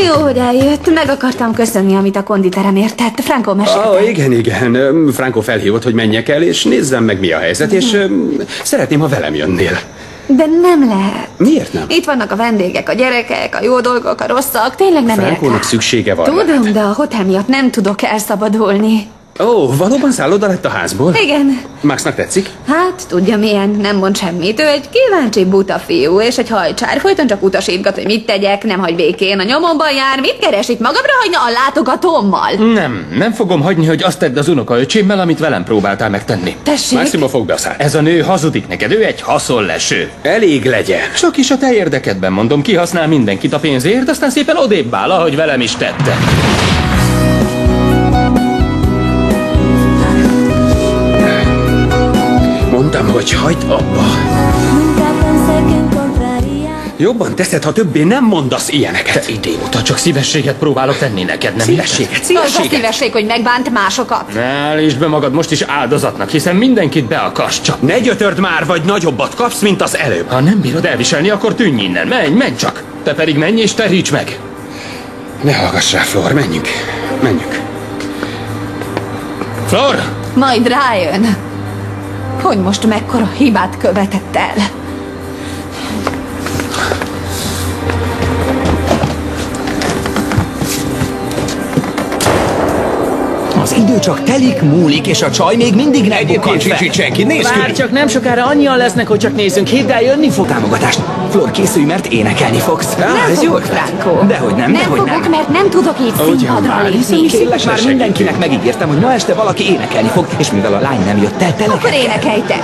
Jó, hogy eljött. Meg akartam köszönni, amit a konditeremért tett. Franco mesélte. Igen. Franco felhívott, hogy menjek el, és nézzem meg, mi a helyzet, és szeretném, ha velem jönnél. De nem lehet. Miért nem? Itt vannak a vendégek, a gyerekek, a jó dolgok, a rosszak. Tényleg nem érek rá. Frankónak szüksége van. Tudom, de a hotel miatt nem tudok elszabadulni. Ó, valóban szálloda lett a házból? Igen. Maxnak tetszik? Hát, tudja milyen, nem mond semmit. Ő egy kíváncsi buta fiú, és egy hajcsár. Folyton csak utasítgat, hogy mit tegyek, nem hagy békén. A nyomomban jár, mit keres itt, magamra hagyna a látogatómmal? Nem fogom hagyni, hogy azt tedd az unokaöcsémmel, amit velem próbáltál megtenni. Tessék? Maxima, fogd be a szát. Ez a nő hazudik neked, ő egy haszonleső. Elég legyen. Csak is a te érdekedben, mondom, kihasznál mindenkit a pénzért, aztán szépen odébb áll, ahogy velem is tette. Mondtam, hogy hagyd abba. Jobban teszed, ha többé nem mondasz ilyeneket. Te idióta, csak szívességet próbálok tenni neked, nem Szívességet, Az a szívesség, hogy megbánt másokat. Ne állítsd be magad most is áldozatnak, hiszen mindenkit be akarsz csapni. Ne gyötörd már, vagy nagyobbat kapsz, mint az előbb. Ha nem bírod elviselni, akkor tűnj innen. Menj csak. Te pedig menj és teríts meg. Ne hallgass rá, Flor, menjünk. Flor! Majd rájön, hogy most mekkora hibát követett el. Az idő csak telik, múlik, és a csaj még mindig nem bukkant fel. Senki, nézd Várj körül! csak, nem sokára annyian lesznek, hogy csak nézzünk. Hidd el, jönni fog támogatást. Flor, készülj, mert énekelni fogsz. Nem ez jó fogok, ötlet. Franco. Dehogy nem, dehogy fogok, nem. mert nem tudok így színpadra lépni. Kérlek, már mindenkinek megígértem, hogy ma este valaki énekelni fog, és mivel a lány nem jött el, te Akkor neked kell. énekelj te.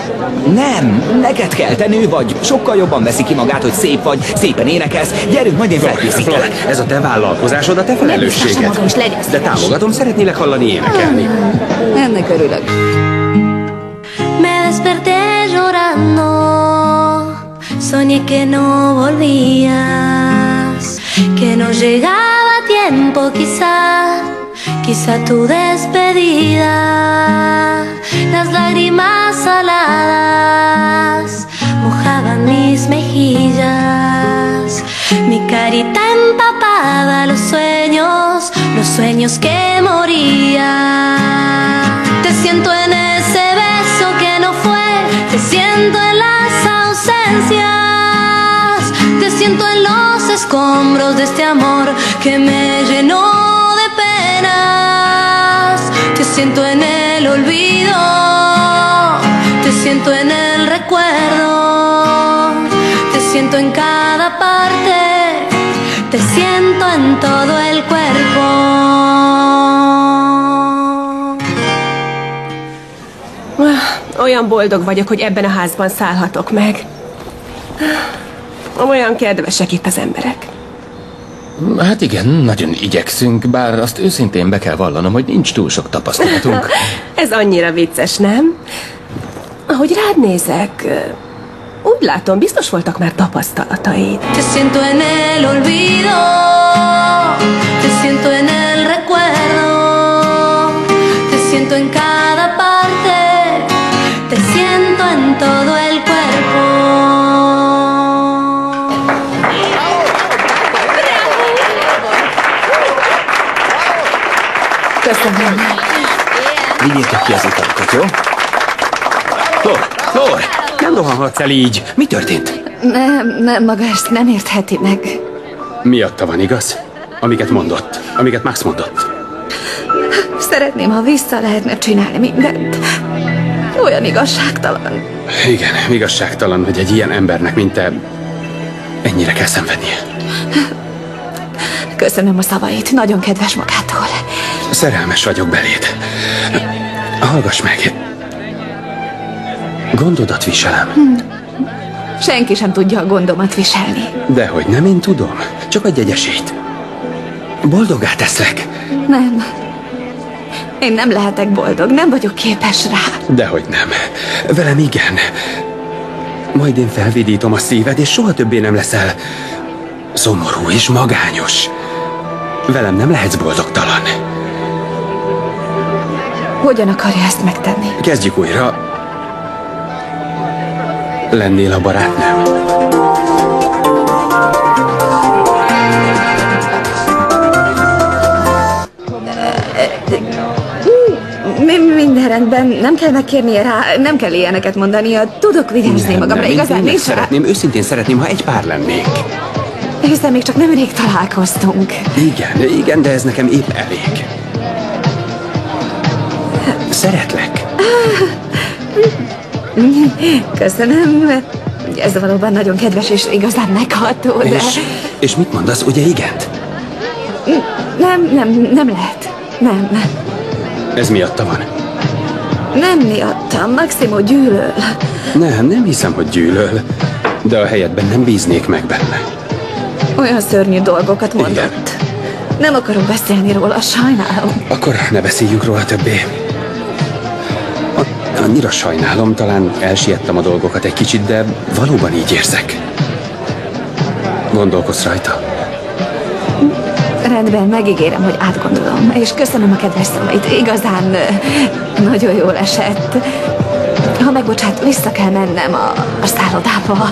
Nem, neked kell, te nő vagy. Sokkal jobban veszi ki magát, hogy szép vagy, szépen énekelsz. Gyerünk, majd én Flor, felkészítelek. ez a te vállalkozásod, a te felelősséged. maga is legyen De szíves. támogatom, szeretnélek hallani énekelni. Ennek örülök. Me desperté llorando, soñé que no volvías, que no llegaba a tiempo quizá tu despedida, las lágrimas saladas mojaban mis mejillas, mi carita empapada, los sueños que morían. Te siento en ese beso que no fue, te siento en las ausencias, te siento en los escombros de este amor que me llenó de penas, te siento en el olvido, te siento en el recuerdo, te siento en cada parte, te siento en todo el cuerpo. Olyan boldog vagyok, hogy ebben a házban szállhatok meg. Olyan kedvesek itt az emberek. Hát igen, nagyon igyekszünk, bár azt őszintén be kell vallanom, hogy nincs túl sok tapasztalatunk. Ez annyira vicces, nem? Ahogy rád nézek, úgy látom, biztos voltak már tapasztalataid. Te siento en el olvido, te siento en el recuerdo, te siento en cada parte, te siento en todo el cuerpo. Köszönöm. Vigyétek ki az italokat, jó? Flor, nem rohanhatsz el így. Mi történt? Nem, maga ezt nem értheti meg. Miatta van, igaz? Amiket mondott, amiket Max mondott. Szeretném, ha vissza lehetne csinálni mindent. Olyan igazságtalan. Igen, igazságtalan, hogy egy ilyen embernek, mint te, ennyire kell szenvednie. Köszönöm a szavait, nagyon kedves magától. Szerelmes vagyok beléd. Hallgass meg. Gondodat viselem. Senki sem tudja a gondomat viselni. Dehogy nem, én tudom. Csak adj egy esélyt. Boldoggá teszlek. Nem. Én nem lehetek boldog, nem vagyok képes rá. Dehogy nem. Velem igen. Majd én felvidítom a szíved, és soha többé nem leszel szomorú és magányos. Velem nem lehetsz boldogtalan. Hogyan akarja ezt megtenni? Kezdjük újra. Lennél a barátnőm. Rendben, nem kell megkérnie rá, nem kell ilyeneket mondania. Tudok vigyázni magamra, én igazán tényleg nincs rá. szeretném, őszintén szeretném, ha egy pár lennék. Hiszen még csak nem rég találkoztunk. Igen, de ez nekem épp elég. Szeretlek. Köszönöm. Ez valóban nagyon kedves és igazán megható, de... És mit mondasz, ugye igent? Nem lehet. Nem. Ez miatta van? Nem miattam, Maximo gyűlöl. Nem hiszem, hogy gyűlöl. De a helyedben nem bíznék meg benne. Olyan szörnyű dolgokat mondott. Igen. Nem akarok beszélni róla, sajnálom. Akkor ne beszéljünk róla többé. Annyira sajnálom, talán elsiettem a dolgokat egy kicsit, de valóban így érzek. Gondolkozz rajta. Rendben, megígérem, hogy átgondolom, és köszönöm a kedves szavait. Igazán nagyon jól esett. Ha megbocsát, vissza kell mennem a szállodába.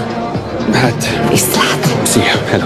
Hát... Viszlát. Szia, hello.